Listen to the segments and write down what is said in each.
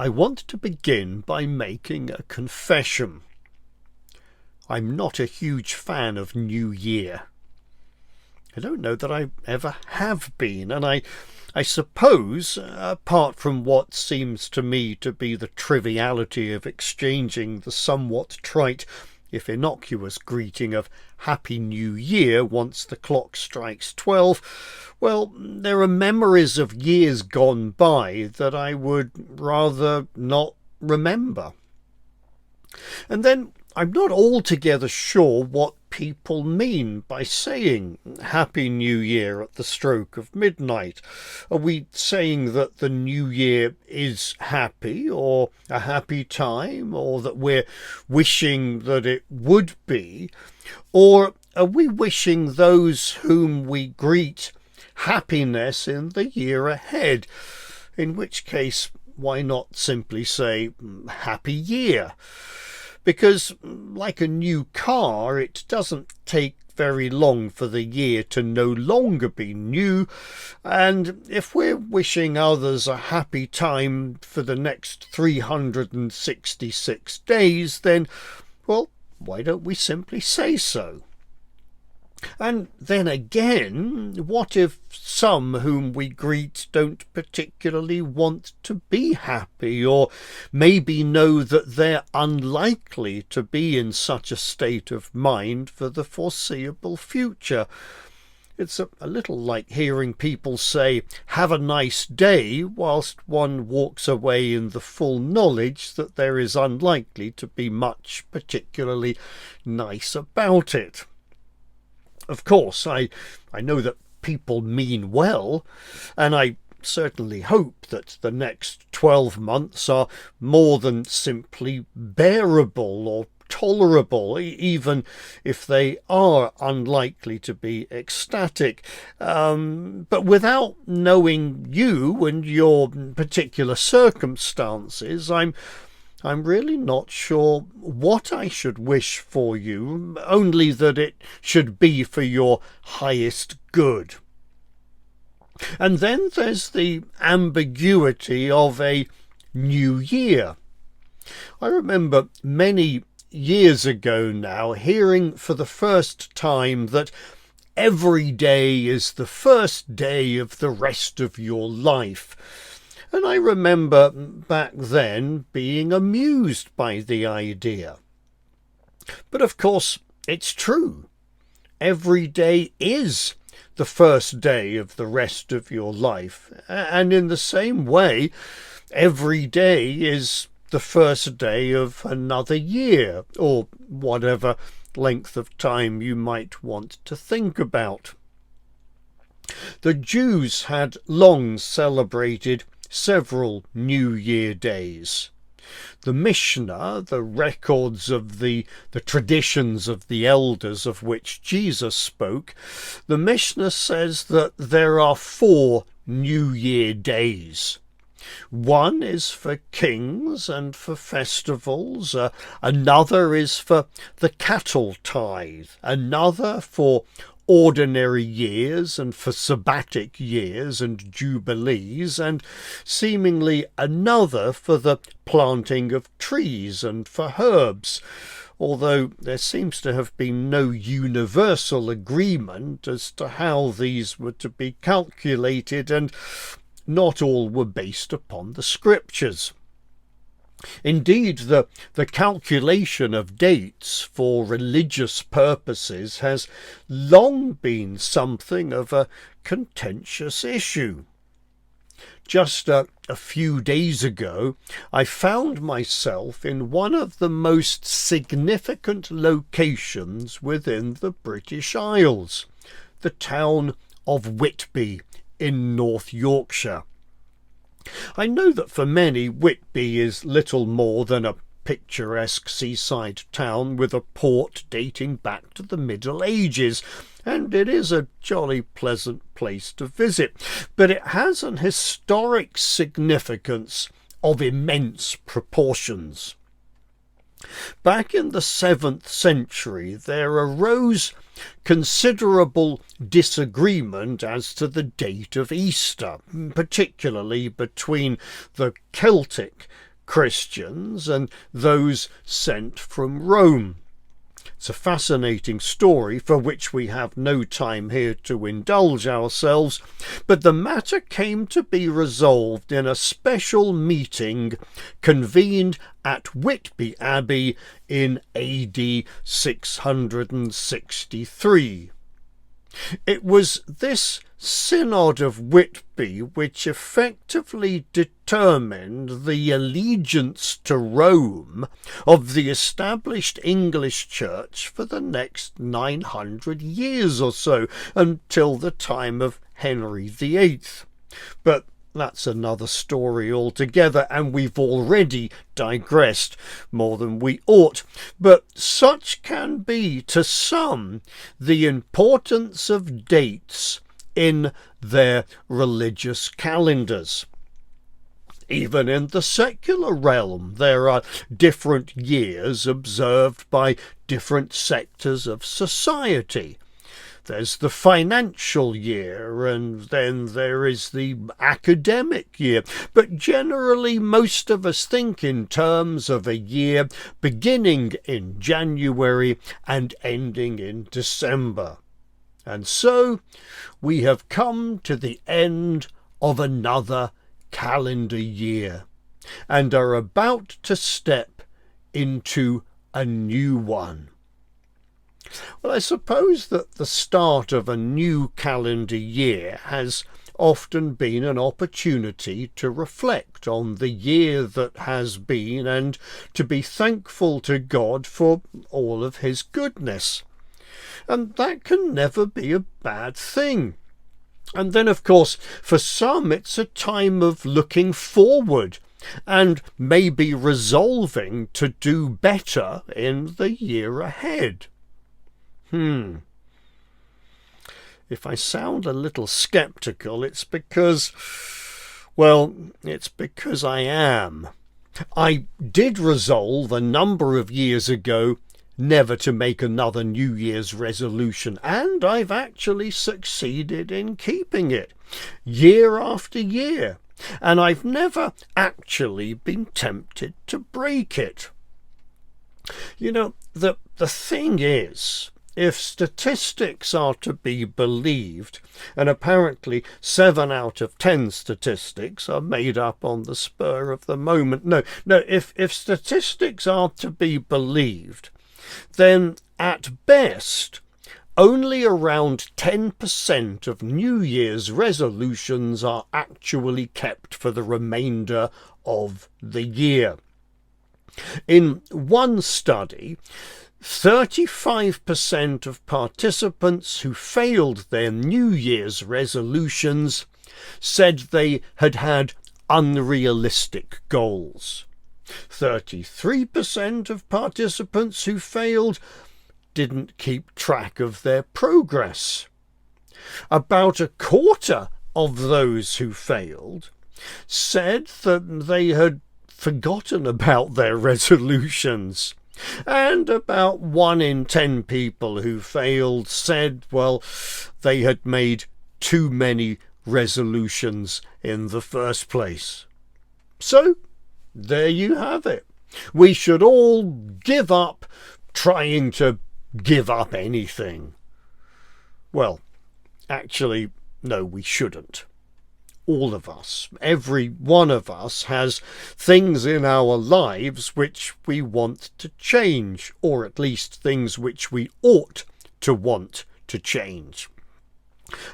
I want to begin by making a confession. I'm not a huge fan of New Year. I don't know that I ever have been, and I suppose, apart from what seems to me to be the triviality of exchanging the somewhat trite, if innocuous, greeting of Happy New Year once the clock strikes 12, well, there are memories of years gone by that I would rather not remember. And then I'm not altogether sure what people mean by saying Happy New Year at the stroke of midnight. Are we saying that the new year is happy, or a happy time, or that we're wishing that it would be? Or are we wishing those whom we greet happiness in the year ahead? In which case, why not simply say Happy Year? Because, like a new car, it doesn't take very long for the year to no longer be new, and if we're wishing others a happy time for the next 366 days, then, well, why don't we simply say so? And then again, what if some whom we greet don't particularly want to be happy, or maybe know that they're unlikely to be in such a state of mind for the foreseeable future? It's a little like hearing people say, "Have a nice day," whilst one walks away in the full knowledge that there is unlikely to be much particularly nice about it. Of course, I know that people mean well, and I certainly hope that the next 12 months are more than simply bearable or tolerable, even if they are unlikely to be ecstatic. But without knowing you and your particular circumstances, I'm really not sure what I should wish for you, only that it should be for your highest good. And then there's the ambiguity of a new year. I remember many years ago now hearing for the first time that every day is the first day of the rest of your life. And I remember back then being amused by the idea. But of course, it's true. Every day is the first day of the rest of your life. And in the same way, every day is the first day of another year, or whatever length of time you might want to think about. The Jews had long celebrated several New Year days. The Mishnah, the records of the traditions of the elders of which Jesus spoke, the Mishnah says that there are 4 New Year days. One is for kings and for festivals, another is for the cattle tithe, another for ordinary years and for sabbatic years and jubilees, and seemingly another for the planting of trees and for herbs, although there seems to have been no universal agreement as to how these were to be calculated, and not all were based upon the scriptures. Indeed, the calculation of dates for religious purposes has long been something of a contentious issue. Just a few days ago, I found myself in one of the most significant locations within the British Isles, the town of Whitby in North Yorkshire. I know that for many Whitby is little more than a picturesque seaside town with a port dating back to the Middle Ages, and it is a jolly pleasant place to visit, but it has an historic significance of immense proportions. Back in the 7th century, there arose considerable disagreement as to the date of Easter, particularly between the Celtic Christians and those sent from Rome. It's a fascinating story for which we have no time here to indulge ourselves, but the matter came to be resolved in a special meeting convened at Whitby Abbey in AD 663. It was this Synod of Whitby which effectively determined the allegiance to Rome of the established English Church for the next 900 years or so, until the time of Henry VIII. But that's another story altogether, and we've already digressed more than we ought. But such can be, to some, the importance of dates in their religious calendars. Even in the secular realm, there are different years observed by different sectors of society. There's the financial year, and then there is the academic year. But generally, most of us think in terms of a year beginning in January and ending in December. And so we have come to the end of another calendar year and are about to step into a new one. Well, I suppose that the start of a new calendar year has often been an opportunity to reflect on the year that has been and to be thankful to God for all of his goodness. And that can never be a bad thing. And then, of course, for some it's a time of looking forward and maybe resolving to do better in the year ahead. If I sound a little sceptical, it's because I am. I did resolve a number of years ago never to make another New Year's resolution, and I've actually succeeded in keeping it year after year, and I've never actually been tempted to break it. You know, the thing is, if statistics are to be believed, and apparently 7 out of 10 statistics are made up on the spur of the moment. If statistics are to be believed, then at best only around 10% of New Year's resolutions are actually kept for the remainder of the year. In one study, 35% of participants who failed their New Year's resolutions said they had had unrealistic goals. 33% of participants who failed didn't keep track of their progress. About a quarter of those who failed said that they had forgotten about their resolutions. And about 1 in 10 people who failed said, they had made too many resolutions in the first place. So, there you have it. We should all give up trying to give up anything. Well, actually, no, we shouldn't. All of us, every one of us, has things in our lives which we want to change, or at least things which we ought to want to change.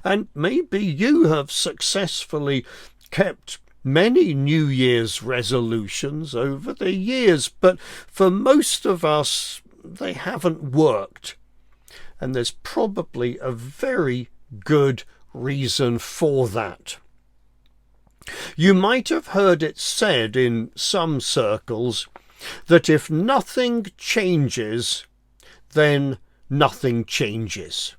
And maybe you have successfully kept many New Year's resolutions over the years, but for most of us, they haven't worked. And there's probably a very good reason for that. You might have heard it said in some circles that if nothing changes, then nothing changes.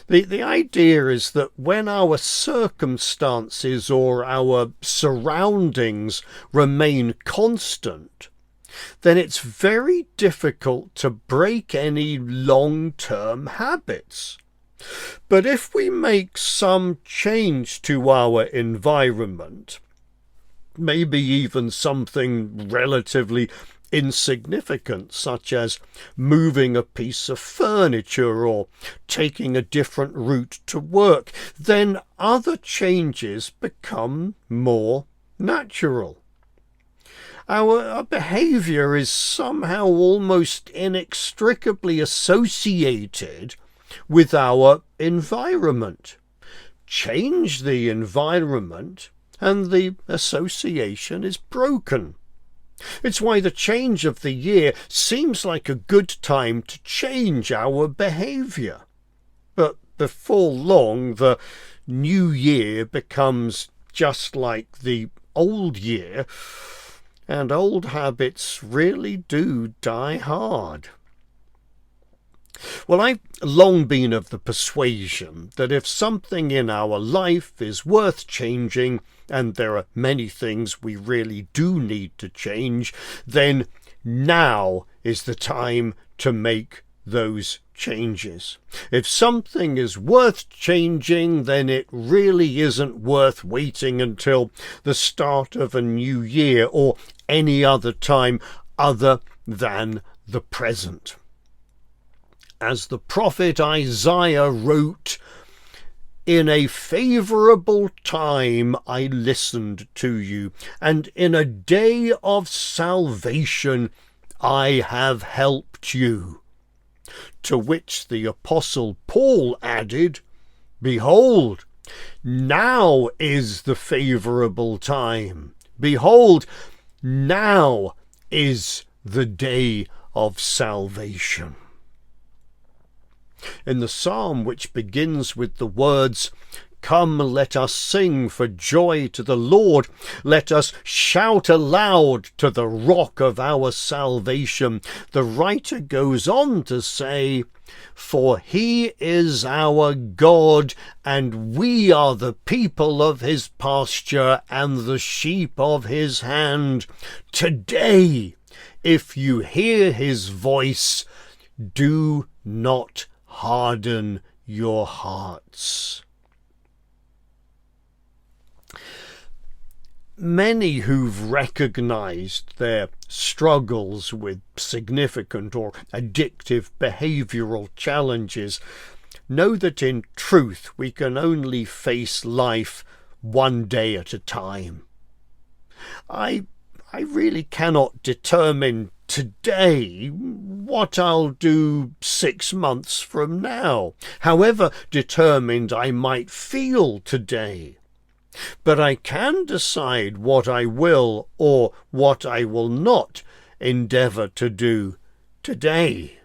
The idea is that when our circumstances or our surroundings remain constant, then it's very difficult to break any long-term habits. But if we make some change to our environment, maybe even something relatively insignificant, such as moving a piece of furniture or taking a different route to work, then other changes become more natural. Our behaviour is somehow almost inextricably associated with our environment. Change the environment and the association is broken. It's why the change of the year seems like a good time to change our behaviour. But before long, the new year becomes just like the old year, and old habits really do die hard. Well, I've long been of the persuasion that if something in our life is worth changing, and there are many things we really do need to change, then now is the time to make those changes. If something is worth changing, then it really isn't worth waiting until the start of a new year or any other time other than the present. As the prophet Isaiah wrote, "In a favourable time I listened to you, and in a day of salvation I have helped you." To which the Apostle Paul added, "Behold, now is the favourable time. Behold, now is the day of salvation." In the psalm which begins with the words, "Come, let us sing for joy to the Lord. Let us shout aloud to the rock of our salvation," the writer goes on to say, "For he is our God, and we are the people of his pasture and the sheep of his hand. Today, if you hear his voice, do not harden your hearts." Many who've recognized their struggles with significant or addictive behavioral challenges know that in truth we can only face life one day at a time. I really cannot determine today what I'll do 6 months from now, however determined I might feel today. But I can decide what I will or what I will not endeavour to do today.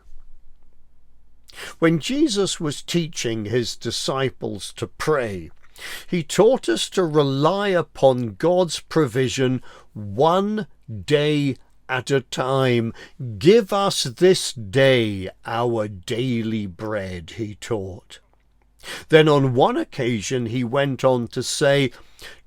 When Jesus was teaching his disciples to pray, he taught us to rely upon God's provision one day at a time. "Give us this day our daily bread," he taught. Then on one occasion he went on to say,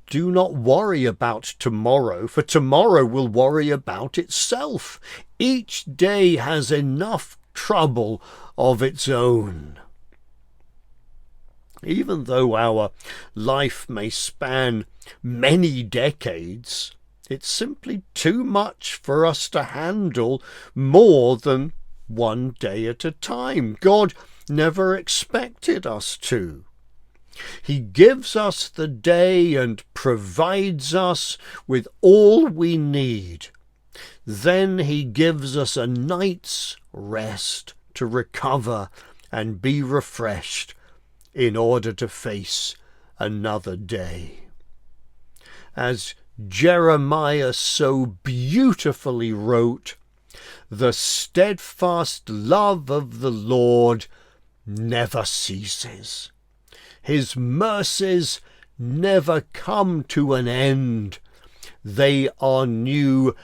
"Do not worry about tomorrow, for tomorrow will worry about itself. Each day has enough trouble of its own." Even though our life may span many decades, it's simply too much for us to handle more than one day at a time. God never expected us to. He gives us the day and provides us with all we need. Then he gives us a night's rest to recover and be refreshed in order to face another day. As Jeremiah so beautifully wrote, "The steadfast love of the Lord never ceases. His mercies never come to an end. They are new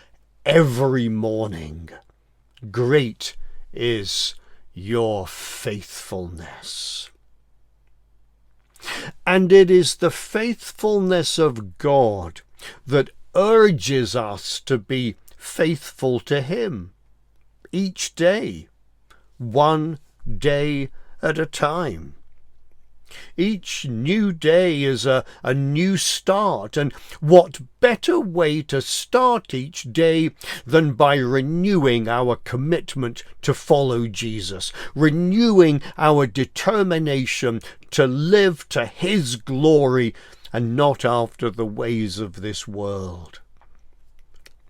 every morning. Great is your faithfulness." And it is the faithfulness of God that urges us to be faithful to him each day, one day at a time. Each new day is a new start, and what better way to start each day than by renewing our commitment to follow Jesus, renewing our determination to live to his glory and not after the ways of this world.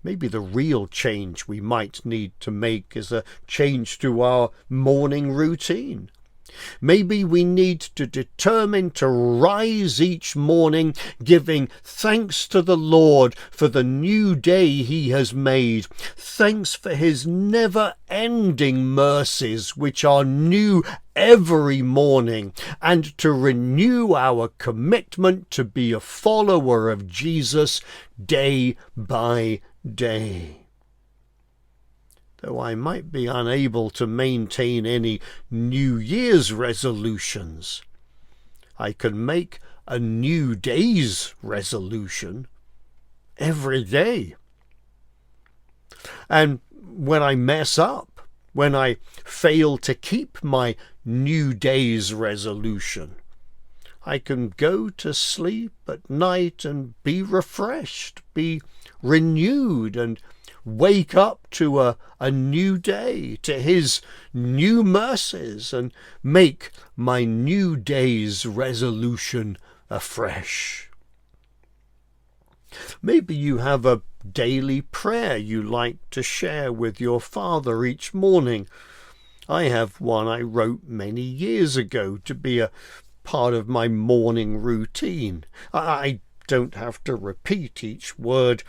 Maybe the real change we might need to make is a change to our morning routine. Maybe we need to determine to rise each morning giving thanks to the Lord for the new day he has made. Thanks for his never-ending mercies, which are new every morning, and to renew our commitment to be a follower of Jesus day by day. Though I might be unable to maintain any New Year's resolutions, I can make a new day's resolution every day. And when I mess up, when I fail to keep my new day's resolution, I can go to sleep at night and be refreshed, be renewed, and wake up to a new day, to his new mercies, and make my new day's resolution afresh. Maybe you have a daily prayer you like to share with your Father each morning. I have one I wrote many years ago to be a part of my morning routine. I don't have to repeat each word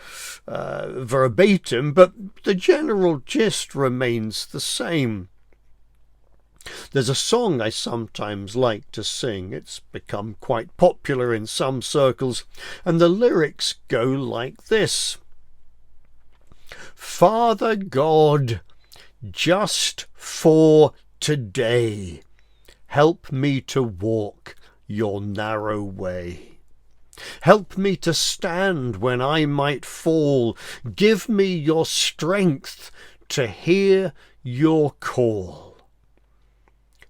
verbatim, but the general gist remains the same. There's a song I sometimes like to sing. It's become quite popular in some circles, and the lyrics go like this. Father God, just for today, help me to walk your narrow way. Help me to stand when I might fall. Give me your strength to hear your call.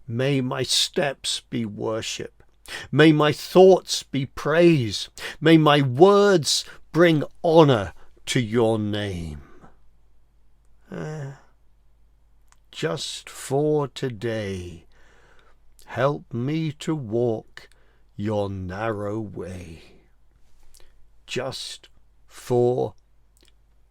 May my steps be worship. May my thoughts be praise. May my words bring honour to your name. Just for today, help me to walk your narrow way. Just for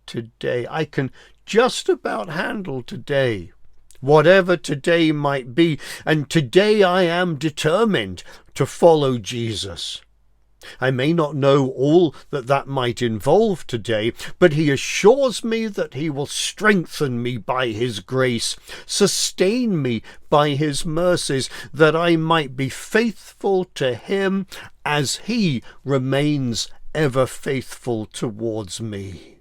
today. I can just about handle today, whatever today might be, and today I am determined to follow Jesus. I may not know all that might involve today, but he assures me that he will strengthen me by his grace, sustain me by his mercies, that I might be faithful to him as he remains ever faithful towards me.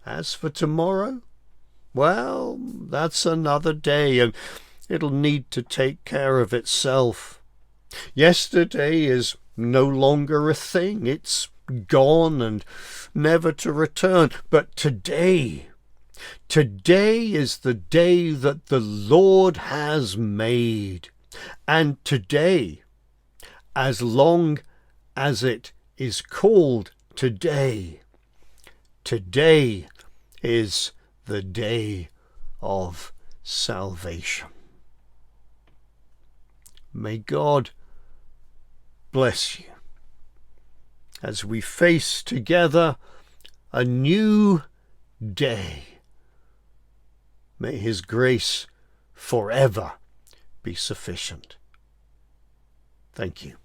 As for tomorrow, well, that's another day, and it'll need to take care of itself. Yesterday is no longer a thing. It's gone and never to return. But today is the day that the Lord has made. And today, as long as it is called today, today is the day of salvation. May God bless you as we face together a new day. May his grace forever be sufficient. Thank you.